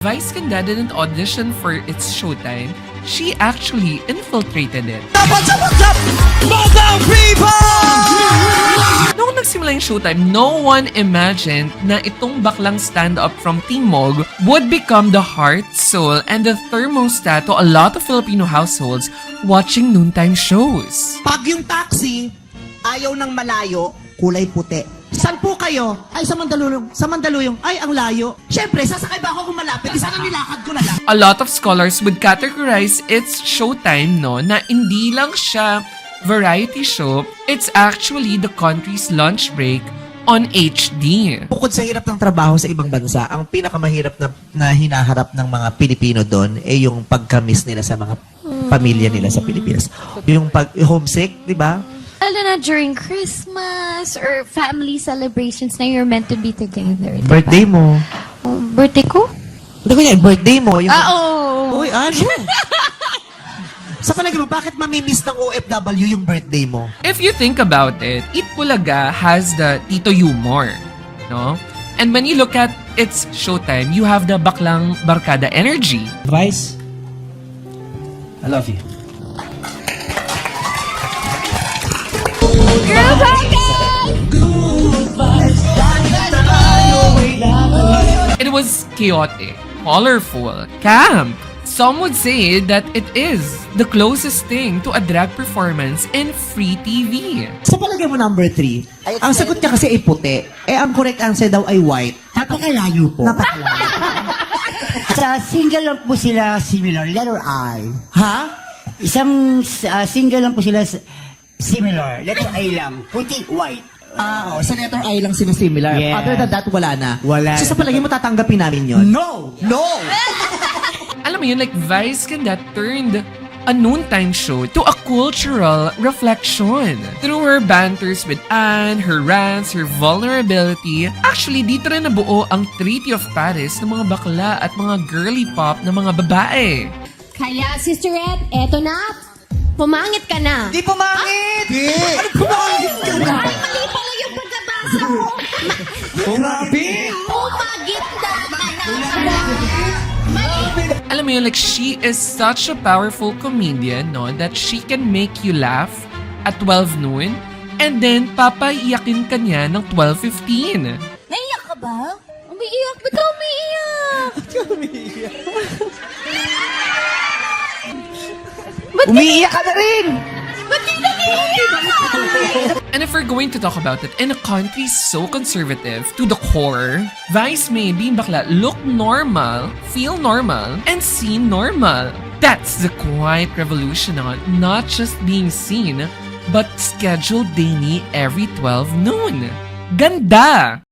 Vice Ganda didn't audition for its showtime. She actually infiltrated it. What's up, mga people? Noong nagsimula yung showtime, no one imagined na itong baklang stand-up from Team Mog would become the heart, soul, and the thermostat to a lot of Filipino households watching noontime shows. Pag yung taxi, ayaw ng malayo, kulay puti. San po kayo? Ay, sa Mandaluyong. Sa Mandaluyong. Ay, ang layo. Siyempre, sasakay ba ako kung malapit? Sana nilakad ko na lang. A lot of scholars would categorize its showtime, no, na hindi lang siya variety show, it's actually the country's lunch break on HD. Bukod sa hirap ng trabaho sa ibang bansa, ang pinakamahirap na hinaharap ng mga Pilipino doon ay yung pagka-miss nila sa mga pamilya nila sa Pilipinas. Yung homesick, di ba? Lalo na during Christmas or family celebrations na you're meant to be together. Diba? Birthday mo. Birthday ko? Hindi ko yan, birthday mo. Yung... Oo. Uy, ano? Sa palagi mo, bakit mamimiss ng OFW yung birthday mo? If you think about it, Eat Bulaga has the Tito humor, no? And when you look at its showtime, you have the baklang barkada energy. Vice, I love you. It was chaotic, colorful, camp. Some would say that it is the closest thing to a drag performance in free TV. Sa palagay mo number 3, ang sagot niya kasi ay puti. Ang correct answer daw ay white. Napakalayo po. Napakalayo. Sa single lang po sila similar, letter I. Ha? Isang single lang po sila similar, letter I lang, puti, white. Sa letter I lang sila similar. Yeah. Other than that, wala na. Wala So sa na. palagay mo tatanggapin namin yun? No! No! Alam mo yun, like Vice Ganda turned a noontime show to a cultural reflection. Through her banters with Anne, her rants, her vulnerability, actually dito rin nabuo ang Treaty of Paris ng mga bakla at mga girly pop na mga babae. Kaya, Sister Ed, eto na. Pumangit ka na. Di pumangit! Ano pumangit ka na? Ay, mali pala yung pagkabasa mo. Grabe! Pumagit na ka na. Alam mo yun, like she is such a powerful comedian, no, that she can make you laugh at 12 noon and then papaiyakin ka niya ng 12:15. Naiyak ka ba? Umiiyak? Ba't ka umiiyak? Umiiyak ka na rin! Ba't di nag-iiyak? And if we're going to talk about it, in a country so conservative to the core, Vice may being bakla look normal, feel normal, and seem normal. That's the quiet revolution on not just being seen, but scheduled daily every 12 noon. Ganda!